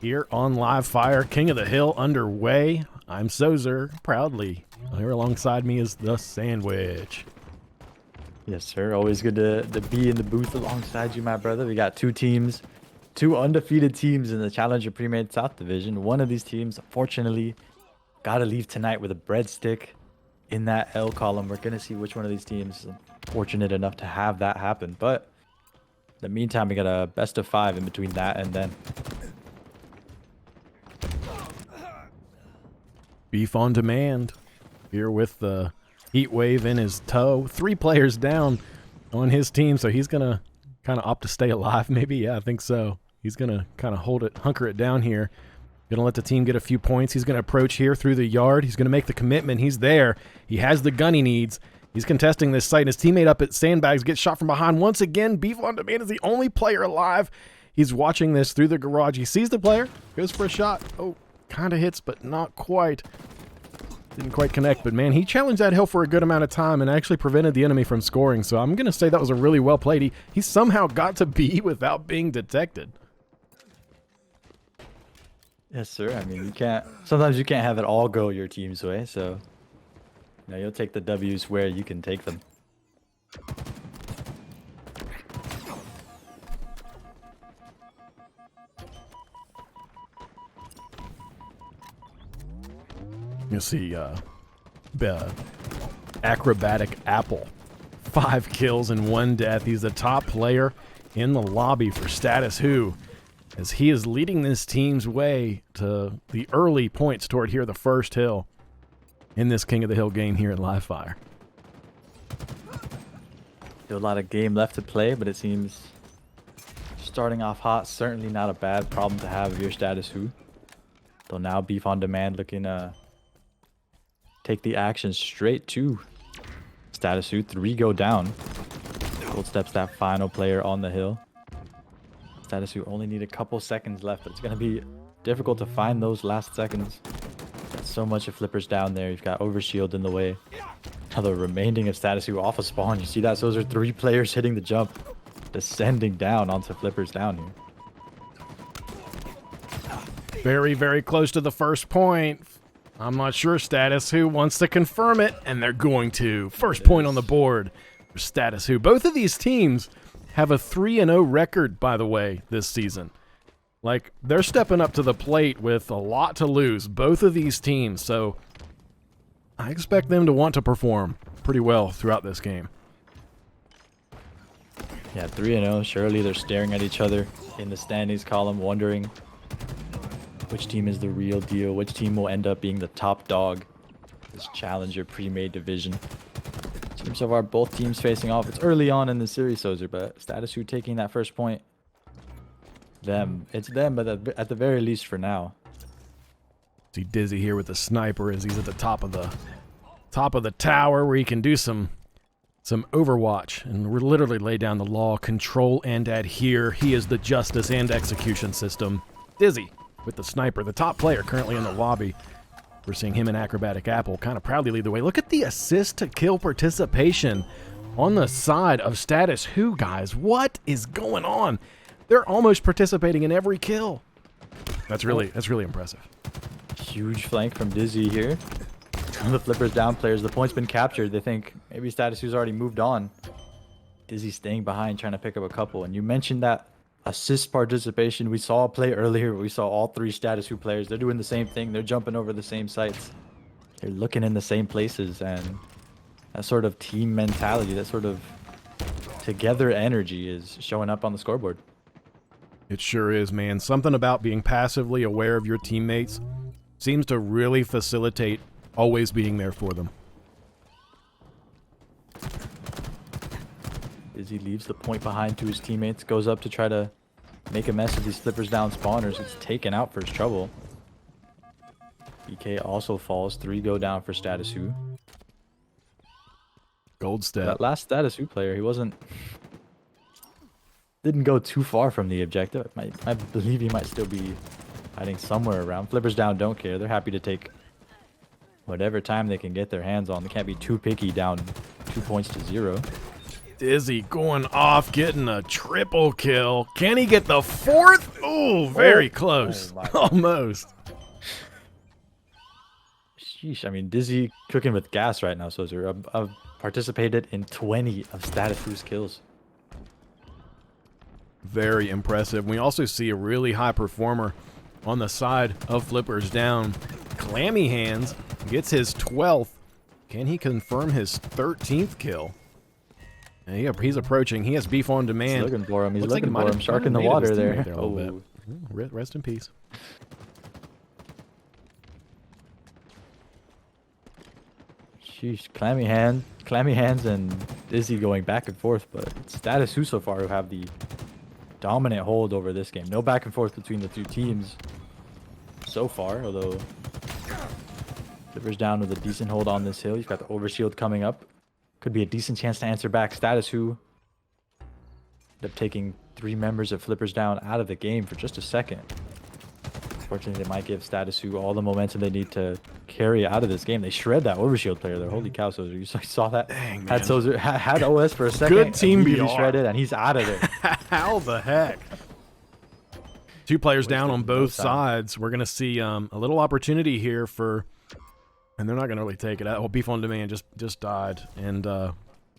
Here on Live Fire, King of the Hill underway. I'm Sozer, proudly. Here alongside me is the Sandwich. Yes, sir. Always good to be in the booth alongside you, my brother. We got two teams, two undefeated teams in the Challenger Premade South division. One of these teams, unfortunately, got to leave tonight with a breadstick in that L column. We're going to see which one of these teams is fortunate enough to have that happen. But in the meantime, we got a best of 5 in between that and then. Beef on demand. Here with the heat wave in his toe. 3 players down on his team, so he's going to kind of opt to stay alive maybe. Yeah, I think so. He's going to kind of hunker it down here. Going to let the team get a few points. He's going to approach here through the yard. He's going to make the commitment. He's there. He has the gun he needs. He's contesting this site. His teammate up at Sandbags gets shot from behind. Once again, Beef on Demand is the only player alive. He's watching this through the garage. He sees the player, goes for a shot. Oh, kind of hits, but not quite. Didn't quite connect, but man, he challenged that hill for a good amount of time and actually prevented the enemy from scoring. So I'm going to say that was a really well played. He somehow got to B without being detected. Yes, sir. I mean, sometimes you can't have it all go your team's way. So, you'll take the W's where you can take them. You see, Acrobatic Apple. 5 kills and 1 death. He's the top player in the lobby for Status Who, as he is leading this team's way to the early points toward here, the first hill in this King of the Hill game here at Live Fire. Still a lot of game left to play, but it seems starting off hot, certainly not a bad problem to have if you're Status Who. They'll now Beef on Demand looking take the action straight to Status Who. 3 go down. Gold Step's that final player on the hill. Status Who only need a couple seconds left, but it's going to be difficult to find those last seconds. Got so much of Flippers down there. You've got Overshield in the way. Now the remaining of Status Who off of spawn. You see that? So those are 3 players hitting the jump, descending down onto Flippers down here. Very, very close to the first point. I'm not sure Status Who wants to confirm it, and they're going to. First point on the board for Status Who. Both of these teams have a 3-0 record, by the way, this season. Like, they're stepping up to the plate with a lot to lose, both of these teams, so I expect them to want to perform pretty well throughout this game. Yeah, 3-0. Surely they're staring at each other in the standings column, wondering which team is the real deal, which team will end up being the top dog this Challenger Premade division. Seems so far both teams facing off. It's early on in the series, Sozer, but Status Who taking that first point. It's them, but at the very least for now. See Dizzy here with the sniper as he's at the top of the tower where he can do some overwatch and literally lay down the law, control and adhere. He is the justice and execution system. Dizzy with the sniper, the top player currently in the lobby. We're seeing him and Acrobatic Apple kind of proudly lead the way. Look at the assist to kill participation on the side of Status Who, guys. What is going on? They're almost participating in every kill. That's really impressive. Huge flank from Dizzy here. The Flippers down players. The point's been captured. They think maybe Status Who's already moved on. Dizzy staying behind, trying to pick up a couple. And you mentioned that assist participation. We saw a play earlier. We saw all 3 Status Who players. They're doing the same thing. They're jumping over the same sites. They're looking in the same places. And that sort of team mentality, that sort of together energy is showing up on the scoreboard. It sure is, man. Something about being passively aware of your teammates seems to really facilitate always being there for them. Dizzy leaves the point behind to his teammates, goes up to try to make a mess of these Flippers down spawners. It's taken out for his trouble. BK also falls. 3 go down for Status Who. Gold step. That last Status Who player, didn't go too far from the objective. I believe he might still be hiding somewhere around. Flippers down don't care. They're happy to take whatever time they can get their hands on. They can't be too picky down 2 points to 0. Dizzy going off, getting a triple kill. Can he get the fourth? Oh, very close. Oh my God. Almost. Sheesh, I mean, Dizzy cooking with gas right now, Sozer. I've participated in 20 of Status Who's kills. Very impressive. We also see a really high performer on the side of Flippers Down. Clammy Hands gets his 12th. Can he confirm his 13th kill? And he's approaching. He has beef on demand. He's looking for him. He's Looks looking like for him. Shark in the water there. A little bit. Rest in peace. Sheesh, Clammy Hands and Dizzy going back and forth, but it's Status Who so far who have the dominant hold over this game. No back and forth between the two teams so far, although Flippers Down with a decent hold on this hill. You've got the overshield coming up. Could be a decent chance to answer back. Status Who end up taking 3 members of Flippers Down out of the game for just a second. Unfortunately, they might give Status Who all the momentum they need to carry out of this game. They shred that overshield player there. Holy cow, Sozer. You saw that? Dang, had man. Sozer, had OS for a second. Good team immediately BR. shredded, and he's out of there. How the heck? 2 players down on both time. sides. We're going to see a little opportunity here for... And they're not going to really take it out. Well, Beef on Demand just died. And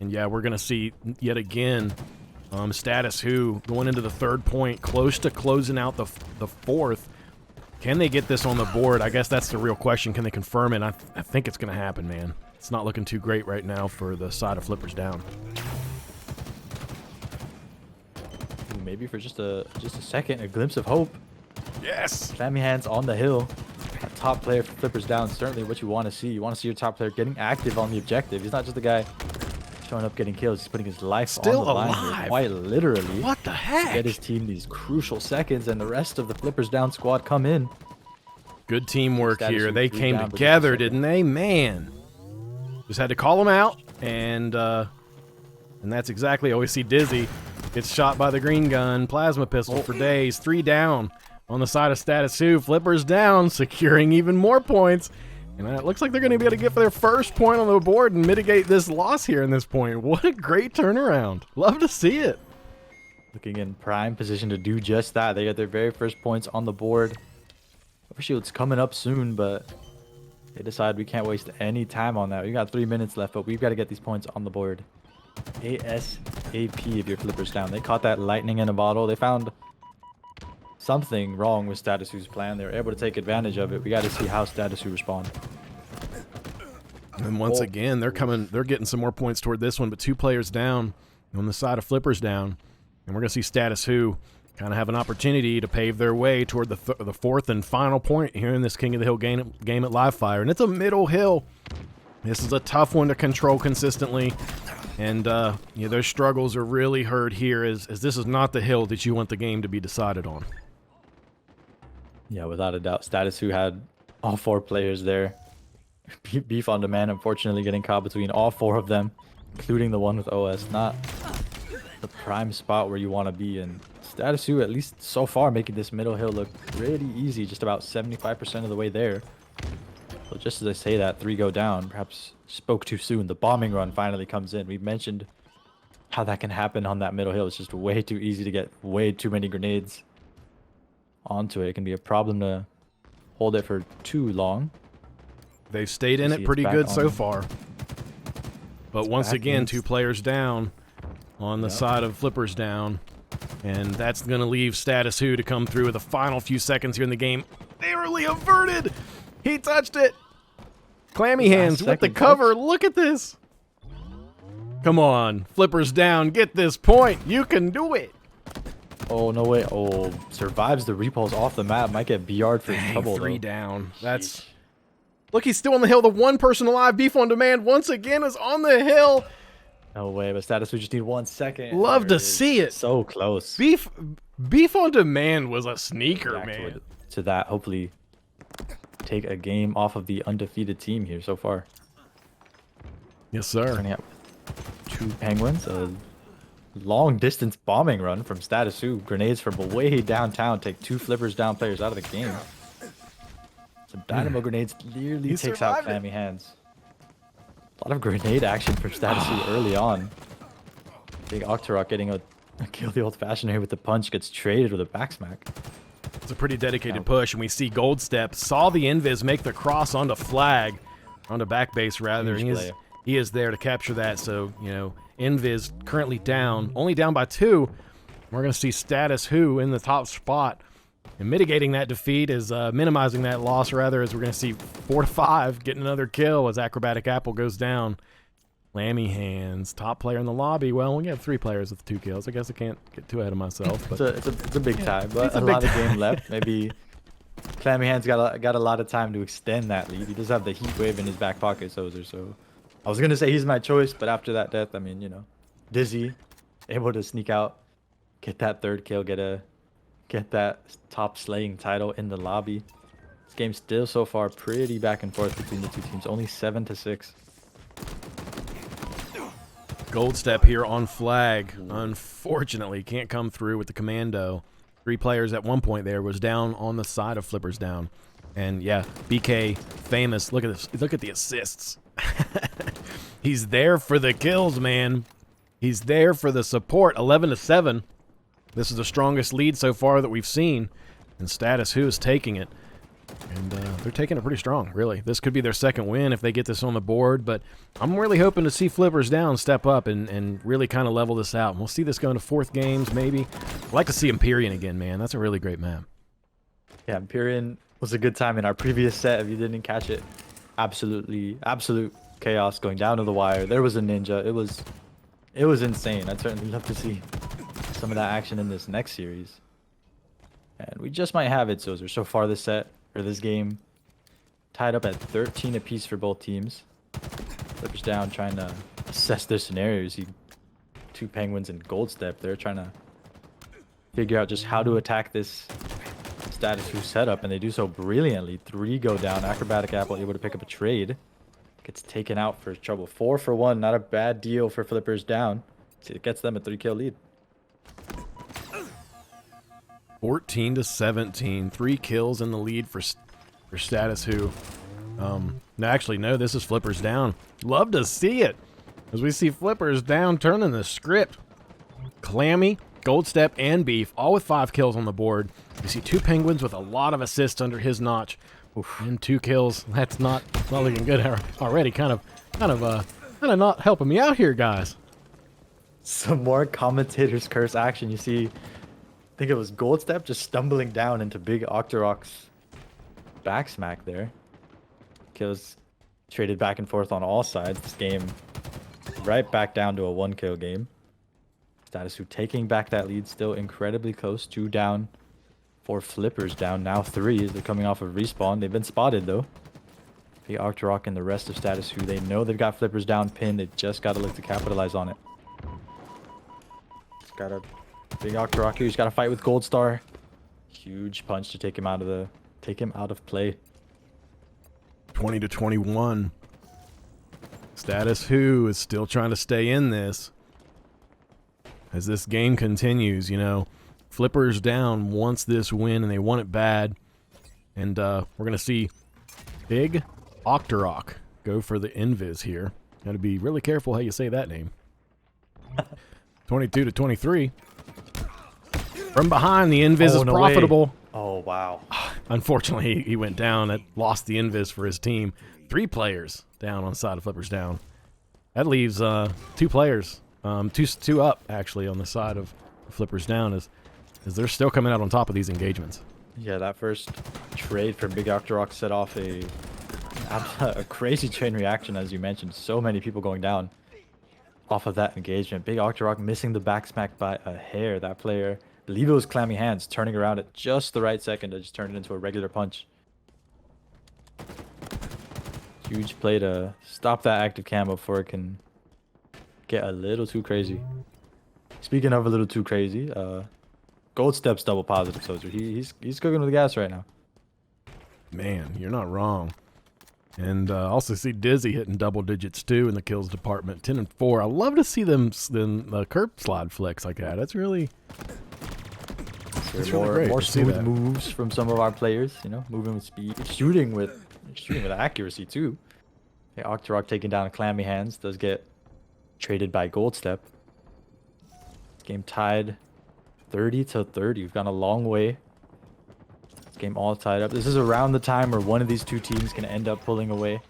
yeah, we're going to see yet again Status Who going into the 3rd point, close to closing out the 4th. Can they get this on the board? I guess that's the real question. Can they confirm it? I think it's going to happen, man. It's not looking too great right now for the side of Flippers Down. Ooh, maybe for just a second, a glimpse of hope. Yes! Clammy Hands on the hill. A top player for Flippers Down, certainly what you want to see. You want to see your top player getting active on the objective. He's not just a guy showing up getting kills. He's putting his life Still on the line alive. here, quite literally. What the heck? Get his team these crucial seconds, and the rest of the Flippers Down squad come in. Good teamwork Status here. Who They three came down for just a together, second. didn't they? Man. Just had to call them out, and that's exactly. Always see Dizzy gets shot by the green gun, plasma pistol for days. 3 down on the side of Status Who. Flippers Down, securing even more points. And it looks like they're going to be able to get their first point on the board and mitigate this loss here in this point. What a great turnaround. Love to see it. Looking in prime position to do just that. They got their very first points on the board. Overshield's coming up soon, but they decide we can't waste any time on that. We got 3 minutes left, but we've got to get these points on the board. ASAP if your Flippers Down. They caught that lightning in a bottle. They found something wrong with Status Who's plan. They were able to take advantage of it. We got to see how Status Who respond. And once again, they're getting some more points toward this one, but 2 players down on the side of Flippers Down. And we're going to see Status Who kind of have an opportunity to pave their way toward the 4th and final point here in this King of the Hill game at Live Fire. And it's a middle hill. This is a tough one to control consistently. And those struggles are really hurt here as this is not the hill that you want the game to be decided on. Yeah, without a doubt. Status Who had all 4 players there. Beef on Demand, unfortunately, getting caught between all 4 of them, including the one with OS. Not the prime spot where you want to be. And Status Who, at least so far, making this middle hill look pretty easy, just about 75% of the way there. So just as I say that, 3 go down. Perhaps spoke too soon. The bombing run finally comes in. We've mentioned how that can happen on that middle hill. It's just way too easy to get way too many grenades onto it. It can be a problem to hold it for too long. They've stayed in it pretty good so far. But once again, 2 players down on the side of Flippers Down. And that's going to leave Status Who to come through with the final few seconds here in the game. Narrowly averted! He touched it! Clammy Hands with the cover. Look at this! Come on, Flippers Down, get this point. You can do it! Oh, no way. Oh, survives the repulse off the map. Might get BR'd for trouble, 3 though. down. That's... Look, he's still on the hill. The 1 person alive, Beef on Demand, once again is on the hill. No way, but Status Who just need 1 second. Love to see it. So close. Beef on Demand was a sneaker, man. To that, hopefully take a game off of the undefeated team here so far. Yes, sir. Turning up 2 Penguins. A long distance bombing run from Status Who. Grenades from way downtown take 2 Flippers Down players out of the game. Some dynamo grenades clearly takes out Clammy Hands. A lot of grenade action from Status Who early on. Big Octorok getting a kill the old-fashioned here with the punch, gets traded with a back smack. It's a pretty dedicated push, and we see Gold Step saw the invis make the cross onto flag, onto back base rather. He is there to capture that. So, you know, invis currently down, only down by 2. We're going to see Status Who in the top spot. And mitigating that defeat is minimizing that loss, rather, as we're going to see 4 to 5 getting another kill as Acrobatic Apple goes down. Clammy Hands, top player in the lobby. Well, we have 3 players with 2 kills. I guess I can't get too ahead of myself. But it's a big tie, but a lot of game left. Maybe Clammy Hands got a lot of time to extend that lead. He does have the heat wave in his back pocket, so I was gonna say he's my choice, but after that death, I mean, you know, Dizzy able to sneak out, get that 3rd kill, get that top slaying title in the lobby. This game's still so far pretty back and forth between the 2 teams. Only 7 to 6. Gold Step here on flag. Unfortunately, can't come through with the commando. 3 players at one point there was down on the side of Flippers down. And yeah, BK famous. Look at this. Look at the assists. He's there for the kills, man. He's there for the support. 11 to 7. This is the strongest lead so far that we've seen. And Status Who is taking it. And they're taking it pretty strong, really. This could be their 2nd win if they get this on the board, but I'm really hoping to see Flippers down step up and really kind of level this out. And we'll see this go into 4th games, maybe. I'd like to see Empyrean again, man. That's a really great map. Yeah, Empyrean was a good time in our previous set if you didn't catch it. Absolute chaos going down to the wire. There was a ninja. It was insane. I'd certainly love to see some of that action in this next series. And we just might have it, Zozer. So far this set, or this game, tied up at 13 apiece for both teams. Flippers down trying to assess their scenarios. 2 Penguins and Gold Step. They're trying to figure out just how to attack this Status Who setup, and they do so brilliantly. 3 go down. Acrobatic Apple able to pick up a trade. Gets taken out for trouble. 4 for 1. Not a bad deal for Flippers down. See, it gets them a 3-kill lead. 14 to 17. 3 kills in the lead for Status Who. No, actually, no, this is Flippers down. Love to see it. As we see Flippers down, turning the script. Clammy, Gold Step, and Beef, all with 5 kills on the board. You see 2 Penguins with a lot of assists under his notch. Oof. And 2 kills. That's not looking good already. Kind of not helping me out here, guys. Some more commentator's curse action. You see, I think it was Gold Step just stumbling down into Big Octorok's back smack there. Kills traded back and forth on all sides. This game right back down to a 1-kill game. Status Who taking back that lead, still incredibly close. 2 down, 4 Flippers down, now 3 as they're coming off of respawn. They've been spotted though. Big Octorok and the rest of Status Who, they know they've got Flippers down pinned. They just got to look to capitalize on it. Got a Big Octorok here. He's got to fight with Gold Star. Huge punch to take him out of play. 20 to 21. Status Who is still trying to stay in this. As this game continues, you know, Flippers down wants this win and they want it bad. And we're going to see Big Octorok go for the invis here. Got to be really careful how you say that name. 22 to 23. From behind, the invis is profitable. Oh, wow. Unfortunately, he went down. That lost the invis for his team. 3 players down on the side of Flippers down. That leaves 2 players. Two up, actually, on the side of Flippers down as they're still coming out on top of these engagements. Yeah, that first trade for Big Octorok set off a crazy chain reaction, as you mentioned. So many people going down off of that engagement. Big Octorok missing the back smack by a hair. That player, I believe it was Clammy Hands, turning around at just the right second to just turn it into a regular punch. Huge play to stop that active cam before it can get a little too crazy. Speaking of a little too crazy, Gold Step's double positive, so he's cooking with the gas right now. Man, you're not wrong. And also see Dizzy hitting double digits too in the kills department, 10 and 4. I love to see them curb slide flex like that. That's really more smooth moves from some of our players. You know, moving with speed, shooting with accuracy too. Okay, Octorok taking down Clammy Hands does get traded by Gold Step. Game tied 30-30. We've gone a long way. This game all tied up. This is around the time where one of these two teams can end up pulling away.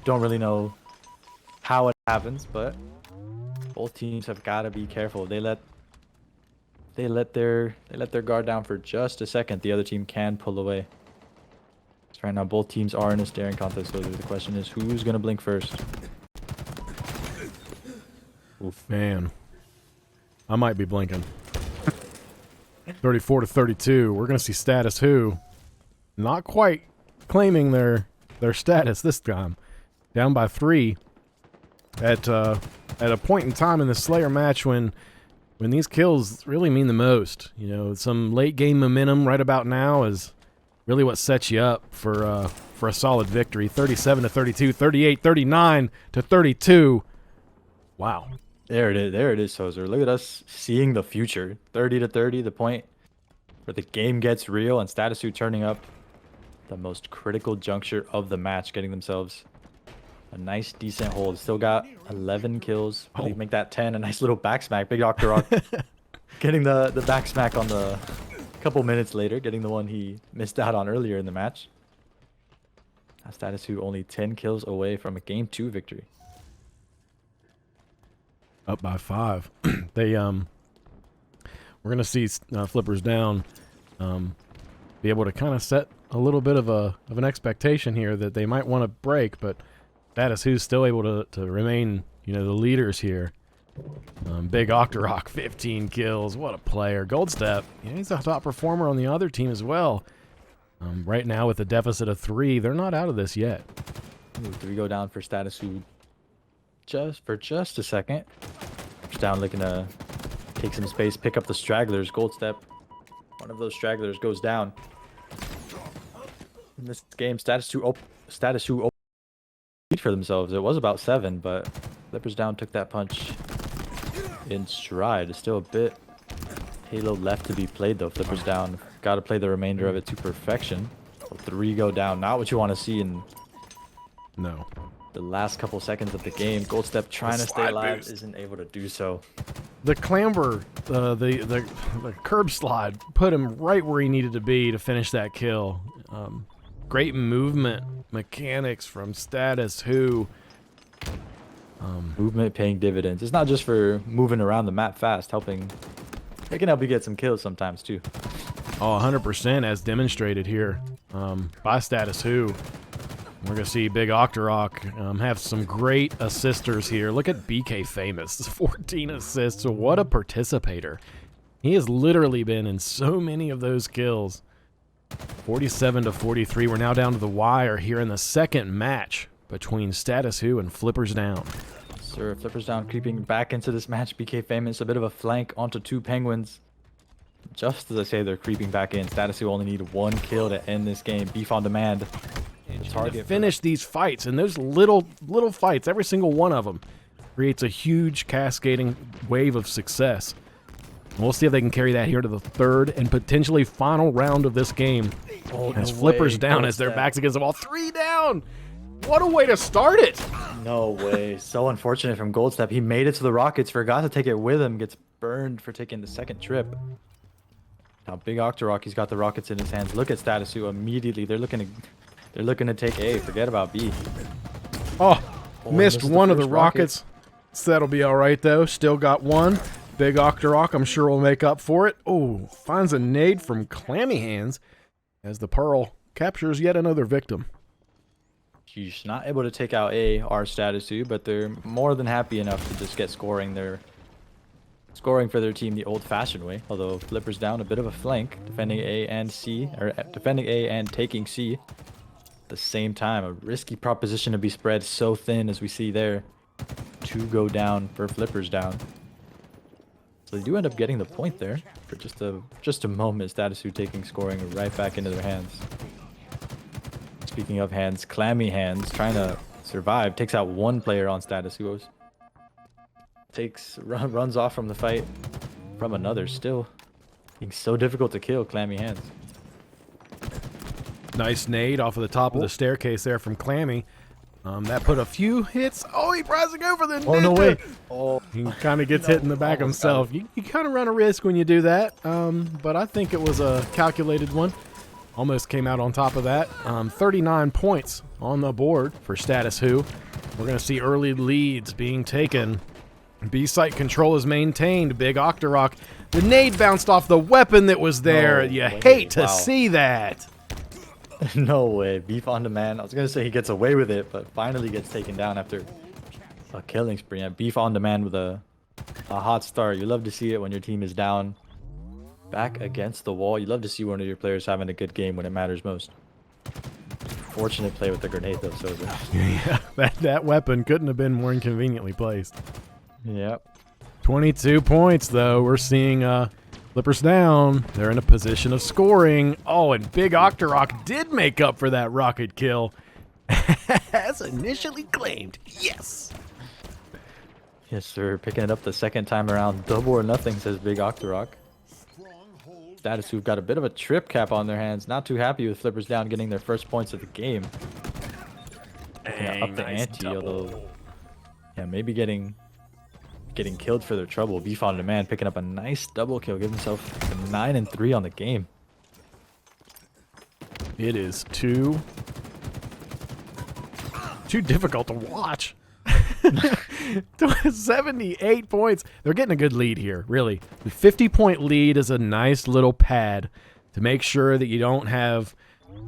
Don't really know how it happens, but both teams have got to be careful. They let their guard down for just a second. The other team can pull away. So right now, both teams are in a staring contest. So the question is, who's gonna blink first? Oof. Man, I might be blinking. 34-32. We're gonna see Status Who not quite claiming their status this time. Down by 3 at a point in time in the Slayer match when these kills really mean the most. You know, some late game momentum right about now is really what sets you up for a solid victory. 37-32, 38-39-32. Wow. There it is, Sozer. Look at us seeing the future. 30-30, the point where the game gets real, and Status Who turning up the most critical juncture of the match, getting themselves a nice, decent hold. Still got 11 kills. Really make that 10. A nice little back smack. Big Dr. Rock getting the back smack on the couple minutes later, getting the one he missed out on earlier in the match. Now Status Who only 10 kills away from a Game 2 victory. Up by 5. We're gonna see Flippers Down be able to kind of set a little bit of an expectation here that they might want to break, but Status Who's still able to remain, you know, the leaders here. Big Octorok, 15 kills. What a player. Goldstep, you know, he's a top performer on the other team as well. Right now with a deficit of 3, they're not out of this yet. Ooh, 3 go down for Status Who just a second. Down looking to take some space, pick up the stragglers. Goldstep, one of those stragglers goes down. In this game, Status Who lead for themselves. It was about 7, but Flippers Down took that punch in stride. There's still a bit Halo left to be played though. Flippers Down got to play the remainder of it to perfection. So 3 go down. Not what you want to see in the last couple seconds of the game. Goldstep trying to stay alive isn't able to do so. The clamber, the curb slide put him right where he needed to be to finish that kill. Great movement mechanics from Status Who. Movement paying dividends. It's not just for moving around the map fast, it can help you get some kills sometimes too. Oh, 100% as demonstrated here by Status Who. We're going to see Big Octorok have some great assisters here. Look at BK Famous, 14 assists. What a participator. He has literally been in so many of those kills. 47-43. We're now down to the wire here in the second match between Status Who and Flippers Down. Sir, Flippers Down creeping back into this match. BK Famous, a bit of a flank onto 2 Penguins. Just as I say, they're creeping back in. Status Who only need 1 kill to end this game. Beef on demand. To finish these fights, and those little fights, every single one of them creates a huge cascading wave of success. And we'll see if they can carry that here to the third and potentially final round of this game. As Flippers Down, as their backs against the wall. 3 down. What a way to start it. No way. So unfortunate from Goldstep. He made it to the Rockets, forgot to take it with him, gets burned for taking the second trip. Now Big Octorok, he's got the Rockets in his hands. Look at Status Who immediately. They're looking to take A. Forget about B. Oh, missed one of the rockets. So that'll be all right, though. Still got one. Big Octorok, I'm sure will make up for it. Oh, finds a nade from Clammy Hands as the Pearl captures yet another victim. She's not able to take out A, our Status Who, but they're more than happy enough to just get scoring for their team the old-fashioned way. Although Flippers Down, a bit of a flank, defending A and C, or defending A and taking C. At the same time, a risky proposition to be spread so thin as we see there. 2 go down for Flippers Down. So they do end up getting the point there for just a moment. Status Who taking scoring right back into their hands. Speaking of hands, Clammy Hands trying to survive, takes out 1 player on Status Who. Runs off from the fight from another. Still being so difficult to kill. Clammy Hands. Nice nade off of the top of the staircase there from Clammy. That put a few hits. Oh, he rising over the ninja. Oh, no way. Oh, He kind of gets hit in the back himself. You kind of run a risk when you do that, but I think it was a calculated one. Almost came out on top of that. 39 points on the board for Status Who. We're going to see early leads being taken. B-site control is maintained. Big Octorok. The nade bounced off the weapon that was there. You hate to see that. No way. Beef on demand. I was going to say he gets away with it, but finally gets taken down after a killing spree. And Beef on demand with a hot start. You love to see it when your team is down, back against the wall. You love to see one of your players having a good game when it matters most. Fortunate play with the grenade, though, so yeah, that weapon couldn't have been more inconveniently placed. Yep. 22 points, though. We're seeing Flippers down. They're in a position of scoring. Oh, and Big Octorok did make up for that rocket kill. As initially claimed. Yes. Yes, sir. Picking it up the second time around. Double or nothing, says Big Octorok. Status who've got a bit of a trip cap on their hands. Not too happy with Flippers down getting their first points of the game. Up the ante, although yeah, maybe getting killed for their trouble. Beef on demand picking up a nice double kill, giving himself a 9-3 on the game. It is too difficult to watch. 78 points. They're getting a good lead here, really. The 50-point lead is a nice little pad to make sure that you don't have,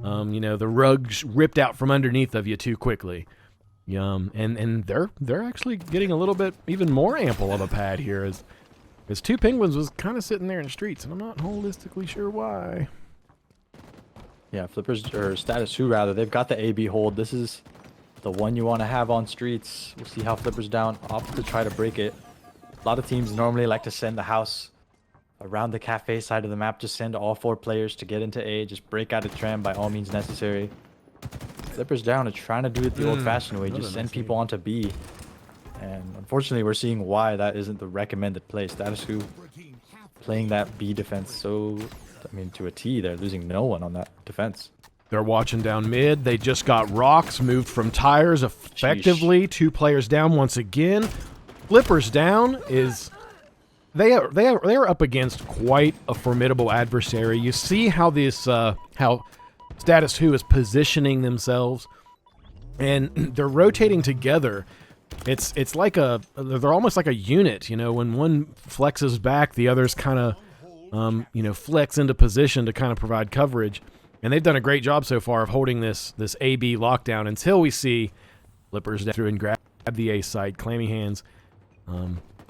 the rug ripped out from underneath of you too quickly. And they're actually getting a little bit even more ample of a pad here, as Two Penguins was kind of sitting there in the streets, and I'm not holistically sure why. Yeah, Flippers, or Status Who rather, they've got the AB hold. This is the one you want to have on streets. We'll see how Flippers down opt to try to break it. A lot of teams normally like to send the house around the cafe side of the map. Just send all 4 players to get into A. Just break out a tram by all means necessary. Flippers down are trying to do it the old-fashioned way. Just send people onto B. And unfortunately, we're seeing why that isn't the recommended play. Status Who playing that B defense to a T. They're losing no one on that defense. They're watching down mid. They just got rocks, moved from tires effectively. Sheesh. 2 players down once again. Flippers down is... They are up against quite a formidable adversary. You see how this how Status Who is positioning themselves, and they're rotating together. It's like they're almost like a unit. When one flexes back, the others kind of flex into position to kind of provide coverage. And they've done a great job so far of holding this AB lockdown until we see Flippers down through and grab the A site. Clammy hands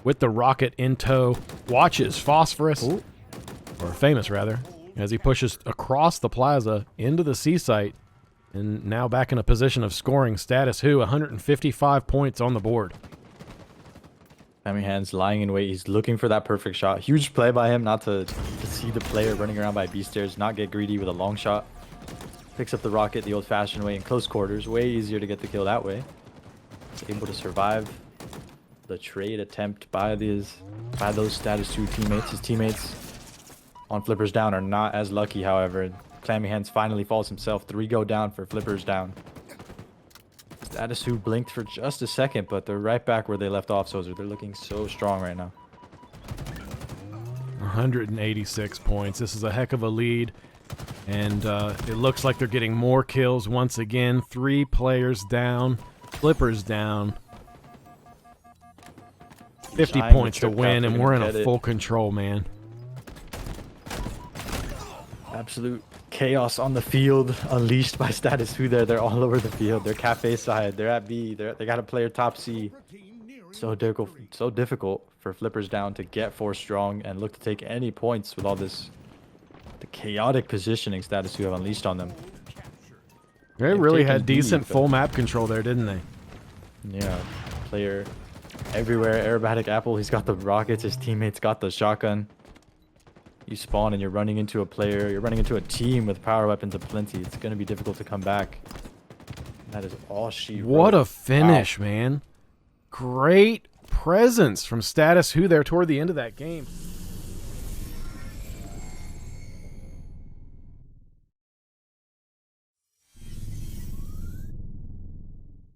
with the rocket in tow. Watches Phosphorus, or Famous rather, as he pushes across the plaza into the C site. And now back in a position of scoring. Status Who, 155 points on the board. Clammy hands lying in wait. He's looking for that perfect shot. Huge play by him not to see the player running around by B stairs, not get greedy with a long shot. Picks up the rocket the old-fashioned way in close quarters. Way easier to get the kill that way. He's able to survive the trade attempt by those Status 2 teammates. His teammates on Flippers down are not as lucky, however. Clammy hands finally falls himself. 3 go down for Flippers down. Status Who blinked for just a second, but they're right back where they left off, so they're looking so strong right now. 186 points. This is a heck of a lead, and it looks like they're getting more kills once again. 3 players down. Flippers down. 50 points to win, and we're in a full control, man. Absolute chaos on the field unleashed by Status Who there. They're all over the field. They're cafe side. They're at B. They got a player top C. So difficult for Flippers down to get 4 strong and look to take any points with all the chaotic positioning Status Who have unleashed on them. They really had decent full map control there, didn't they? Yeah, player everywhere. Aerobatic Apple, he's got the rockets. His teammates got the shotgun. You spawn and you're running into a player. You're running into a team with power weapons aplenty. It's going to be difficult to come back. That is all she wrote. What a finish, man. Great presence from Status Who there toward the end of that game.